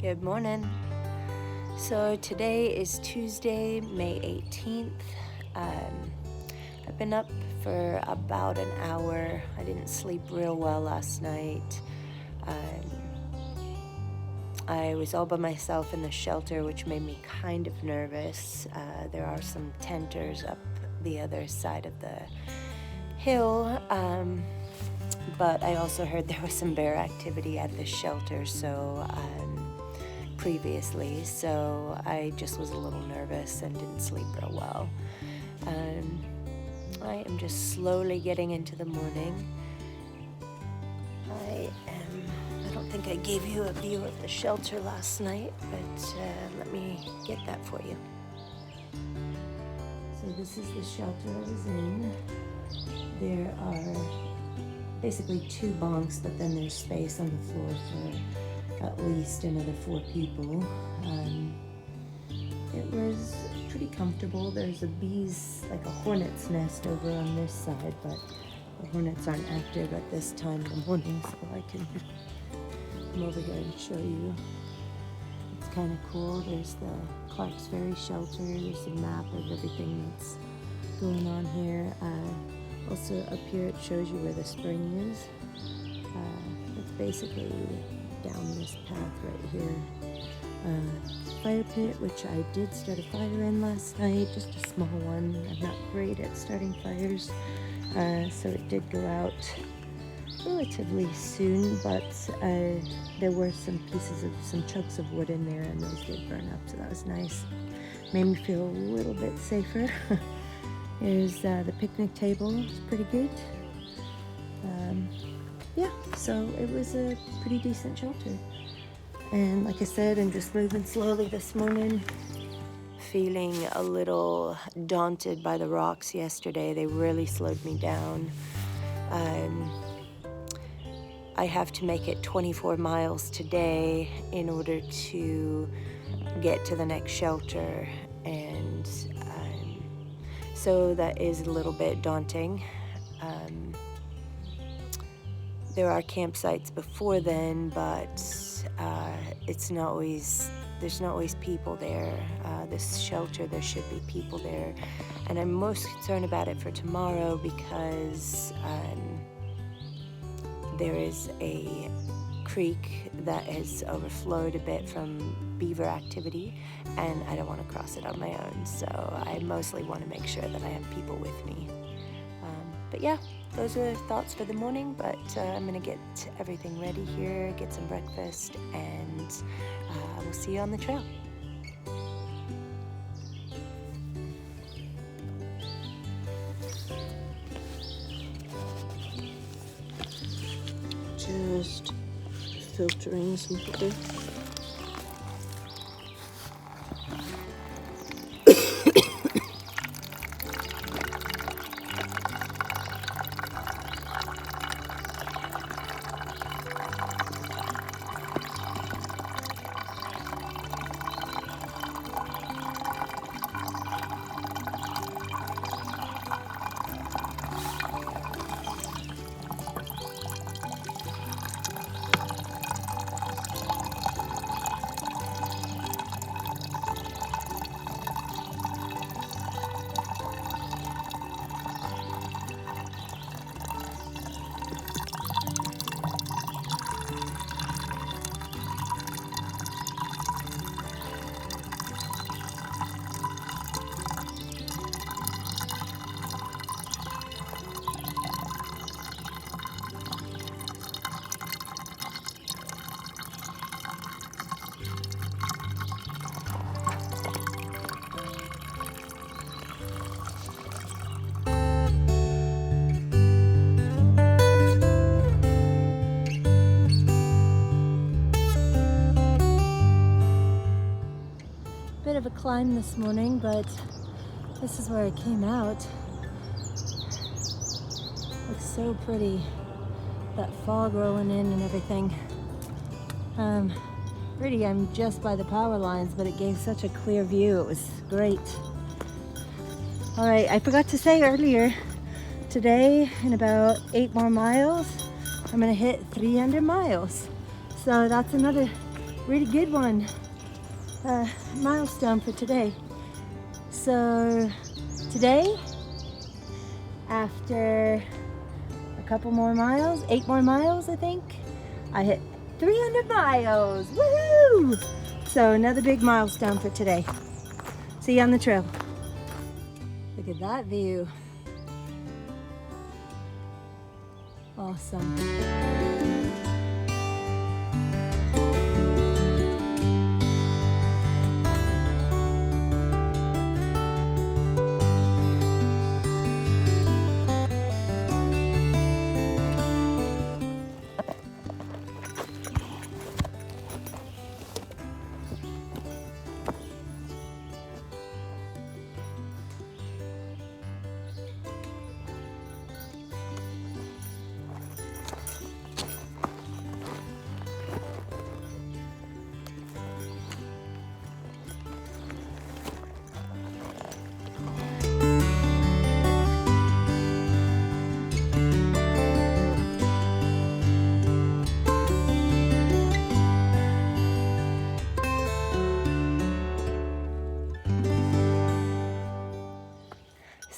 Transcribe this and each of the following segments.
Good morning. So today is Tuesday, May 18th. I've been up for about an hour. I didn't sleep real well last night. I was all by myself in the shelter, which made me kind of nervous. There are some tenters up the other side of the hill, but I also heard there was some bear activity at the shelter, previously, so I just was a little nervous and didn't sleep real well. I am just slowly getting into the morning. I don't think I gave you a view of the shelter last night, but let me get that for you. So this is the shelter I was in. There are basically 2 bunks, but then there's space on the floor for at least another 4 people. It was pretty comfortable. There's a bee's, like a hornet's nest over on this side, but the hornets aren't active at this time in the morning, so I can come over here and show you. It's kind of cool. There's the Ferry shelter. There's a map of everything that's going on here. Also up here it shows you where the spring is. It's basically down this path right here. Fire pit, which I did start a fire in last night, just a small one. I'm not great at starting fires, so it did go out relatively soon, but there were some chunks of wood in there, and those did burn up, so that was nice. Made me feel a little bit safer. Here's the picnic table. It's pretty good. Yeah, so it was a pretty decent shelter. And like I said, I'm just moving slowly this morning. Feeling a little daunted by the rocks yesterday. They really slowed me down. I have to make it 24 miles today in order to get to the next shelter, and so that is a little bit daunting. There are campsites before then, but there's not always people there. This shelter, there should be people there, and I'm most concerned about it for tomorrow because there is a creek that has overflowed a bit from beaver activity, and I don't want to cross it on my own, so I mostly want to make sure that I have people with me. But yeah, those are thoughts for the morning, but I'm going to get everything ready here, get some breakfast, and we'll see you on the trail. Just filtering some water. Bit of a climb this morning, but this is where I came out. Looks so pretty. That fog rolling in and everything. Pretty, I'm just by the power lines, but it gave such a clear view. It was great. All right, I forgot to say earlier, today in about 8 more miles, I'm gonna hit 300 miles. So that's another really good one. Milestone for today. So today, after a couple more miles, 8 more miles I think, I hit 300 miles. Woohoo! So another big milestone for today. See you on the trail. Look at that view. Awesome.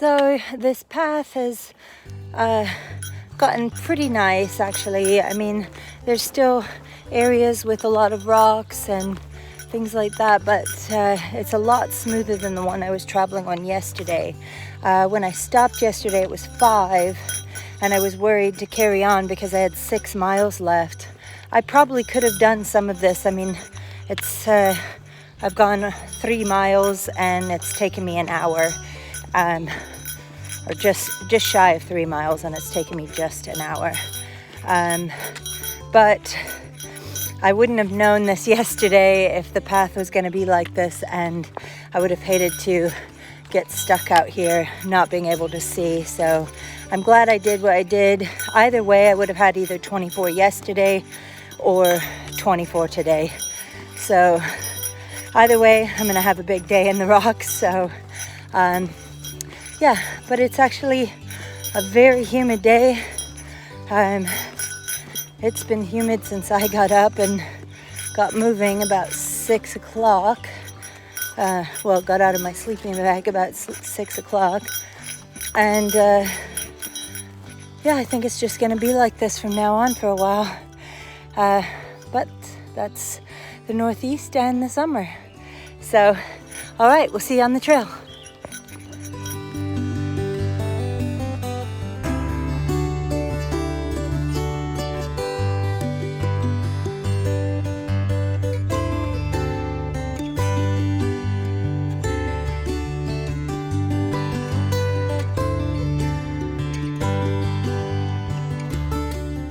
So this path has gotten pretty nice actually. I mean, there's still areas with a lot of rocks and things like that, but it's a lot smoother than the one I was traveling on yesterday. When I stopped yesterday it was 5 and I was worried to carry on because I had 6 miles left. I probably could have done some of this. I mean, it's I've gone 3 miles and it's taken me an hour. Or just shy of 3 miles, and it's taken me just an hour. But I wouldn't have known this yesterday if the path was going to be like this, and I would have hated to get stuck out here not being able to see. So I'm glad I did what I did. Either way, I would have had either 24 yesterday or 24 today. So either way, I'm going to have a big day in the rocks. So yeah, but it's actually a very humid day. It's been humid since I got up and got moving about 6 o'clock. Well, got out of my sleeping bag about 6 o'clock. And yeah, I think it's just gonna be like this from now on for a while. But that's the Northeast and the summer. So, all right, we'll see you on the trail.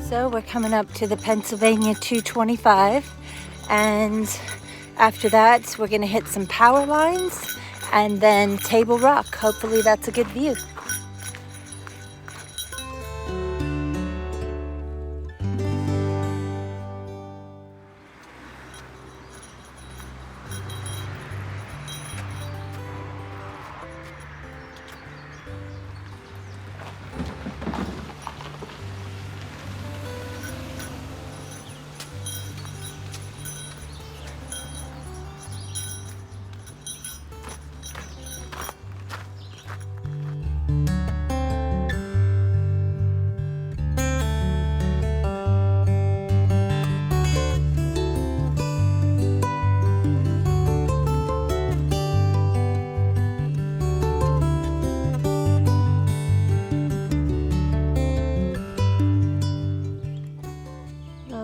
So we're coming up to the Pennsylvania 225, and after that we're going to hit some power lines and then Table Rock. Hopefully that's a good view.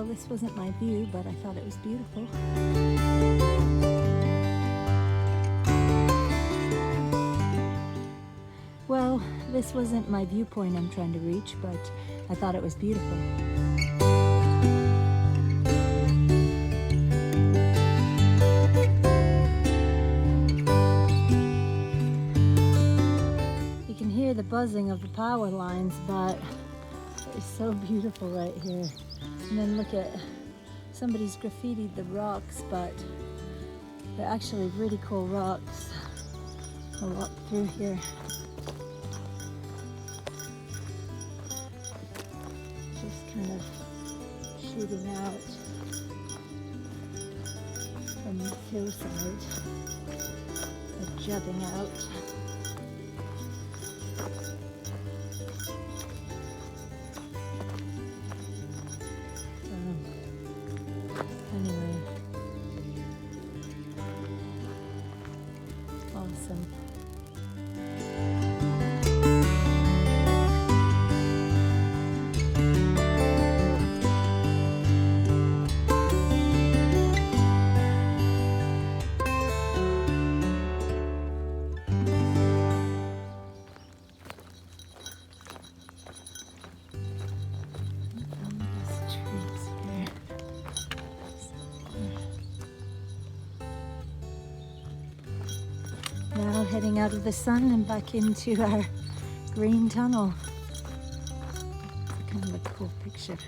This wasn't my view, but I thought it was beautiful. Well, this wasn't my viewpoint I'm trying to reach, but I thought it was beautiful. You can hear the buzzing of the power lines, but it's so beautiful right here. And then look at, somebody's graffitied the rocks, but they're actually really cool rocks. I'll walk through here. Just kind of shooting out. hillside are jutting out. Anyway, awesome. Now heading out of the sun and back into our green tunnel. It's kind of a cool picture.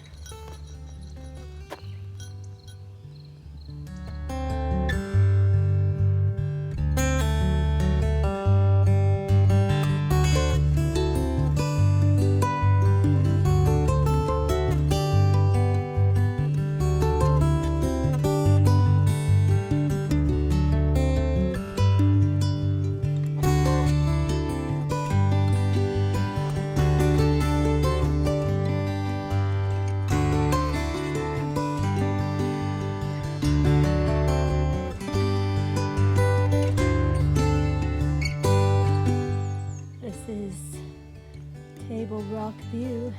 Table Rock view.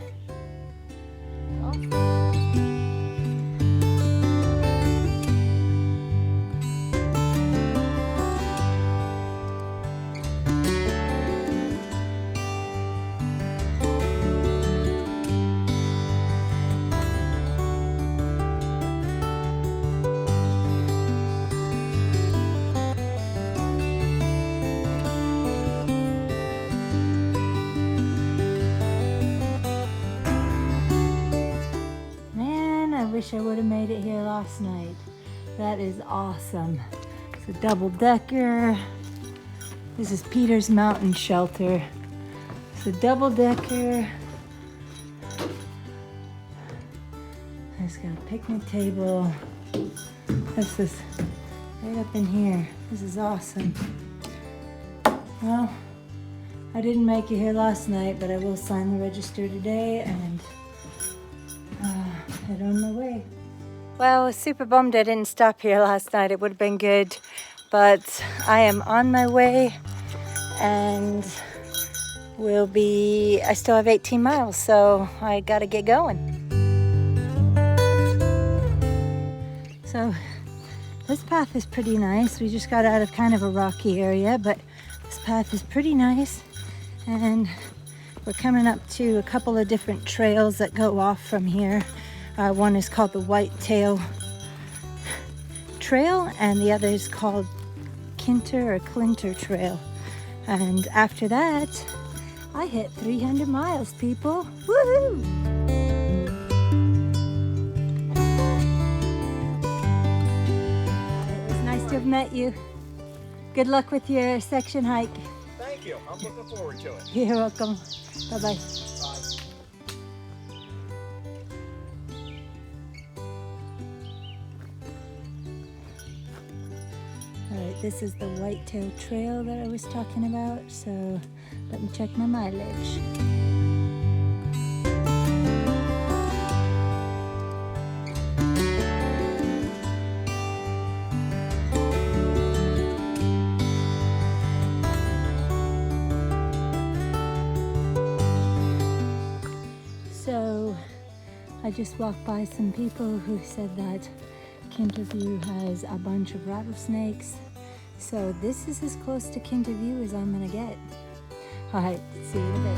I wish I would have made it here last night. That is awesome. It's a double-decker. This is Peter's Mountain Shelter. It's a double-decker. It's got a picnic table. This is right up in here. This is awesome. Well, I didn't make it here last night, but I will sign the register today and head on my way. Well, I was super bummed I didn't stop here last night. It would have been good, but I am on my way and I still have 18 miles, so I gotta get going. So this path is pretty nice. We just got out of kind of a rocky area, but this path is pretty nice. And we're coming up to a couple of different trails that go off from here. One is called the Whitetail Trail, and the other is called Clinter Trail. And after that, I hit 300 miles, people. Woohoo! It was nice to have met you. Good luck with your section hike. Thank you. I'm looking forward to it. You're welcome. Bye-bye. Bye. Alright, this is the Whitetail Trail that I was talking about, so let me check my mileage. So I just walked by some people who said that Kinterview has a bunch of rattlesnakes. So this is as close to Kinterview as I'm gonna get. Alright, see you in a bit.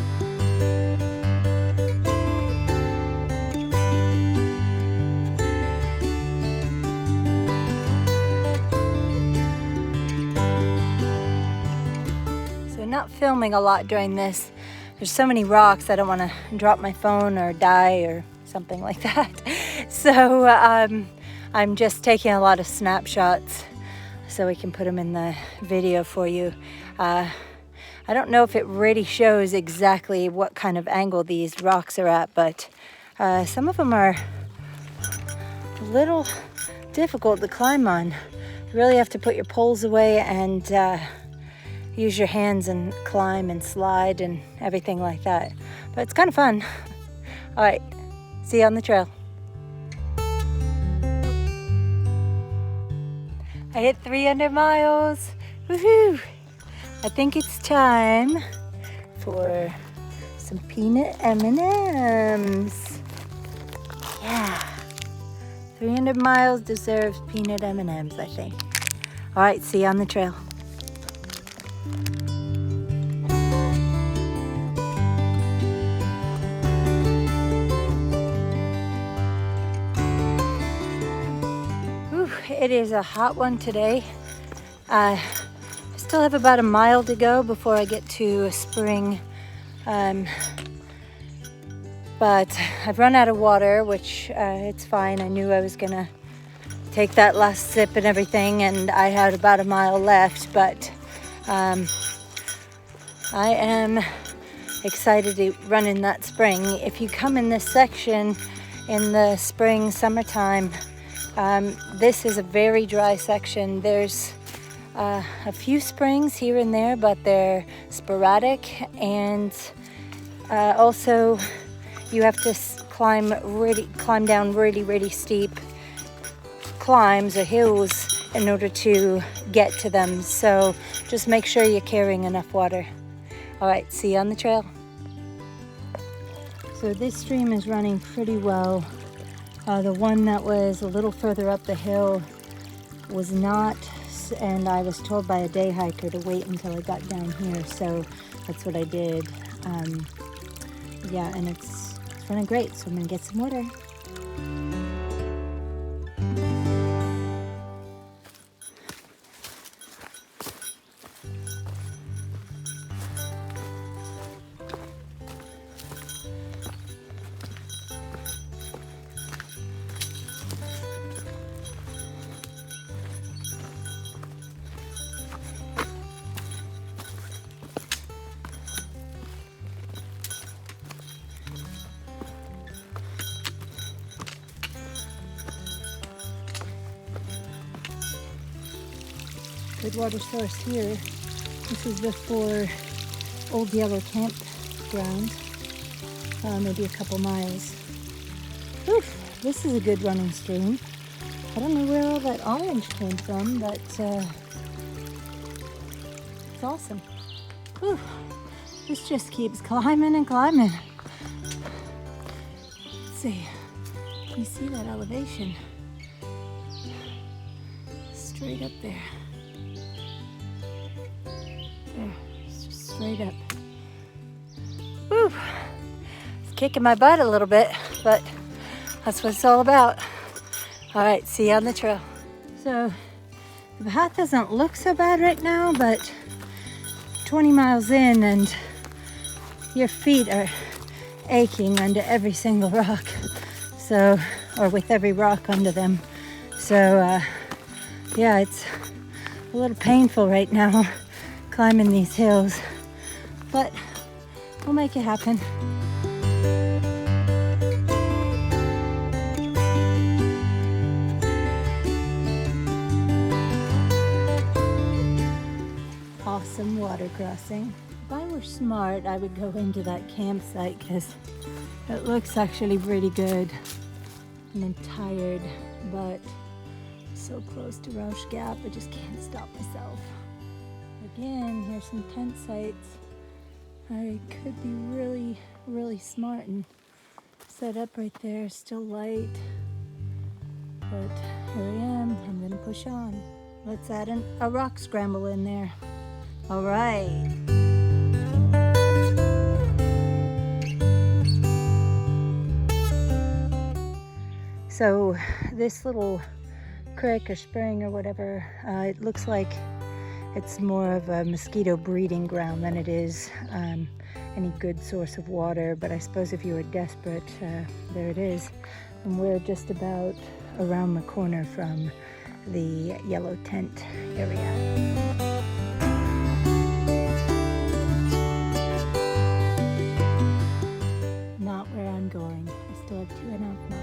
So not filming a lot during this. There's so many rocks, I don't want to drop my phone or die or something like that. So I'm just taking a lot of snapshots so we can put them in the video for you. I don't know if it really shows exactly what kind of angle these rocks are at, but some of them are a little difficult to climb on. You really have to put your poles away and use your hands and climb and slide and everything like that. But it's kind of fun. All right, see you on the trail. I hit 300 miles. Woohoo! I think it's time for some peanut M&Ms. Yeah. 300 miles deserves peanut M&Ms, I think. All right, see you on the trail. Whew, it is a hot one today. I still have about a mile to go before I get to a spring. But I've run out of water, which it's fine. I knew I was gonna take that last sip and everything, and I had about a mile left, but I am excited to run in that spring. If you come in this section in the spring, summertime, this is a very dry section. There's a few springs here and there, but they're sporadic, and also you have to climb down really steep climbs or hills in order to get to them. So just make sure you're carrying enough water. All right, see you on the trail. So this stream is running pretty well. The one that was a little further up the hill was not, and I was told by a day hiker to wait until I got down here, so that's what I did. Yeah, and it's running great, so I'm gonna get some water. Good water source here. This is before Old Yellow Campground, maybe a couple miles. Oof, this is a good running stream. I don't know where all that orange came from, but it's awesome. Oof, this just keeps climbing and climbing. Let's see, can you see that elevation? Straight up there. There, it's just straight up. Woo! It's kicking my butt a little bit, but that's what it's all about. All right, see you on the trail. So the path doesn't look so bad right now, but 20 miles in and your feet are aching under every single rock. So, or with every rock under them. So yeah, it's a little painful right now climbing these hills, but we'll make it happen. Awesome water crossing. If I were smart, I would go into that campsite because it looks actually pretty good. And I'm tired, but so close to Rausch Gap, I just can't stop myself. Again, here's some tent sites. I could be really smart and set up right there, still light. But here I am, I'm gonna push on. Let's add a rock scramble in there. All right. So this little creek or spring or whatever, it looks like it's more of a mosquito breeding ground than it is any good source of water. But I suppose if you were desperate, there it is. And we're just about around the corner from the yellow tent area. Not where I'm going. I still have 2.5 miles.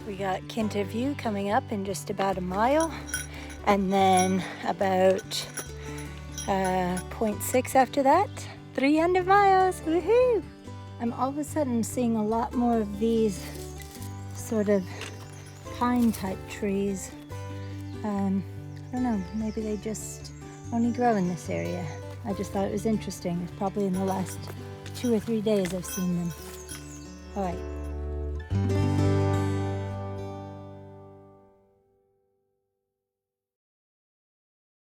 We got Kinta View coming up in just about a mile, and then about 0.6 after that, 300 miles, woohoo! I'm all of a sudden seeing a lot more of these sort of pine type trees. I don't know, maybe they just only grow in this area. I just thought it was interesting. It's probably in the last 2 or 3 days I've seen them. All right.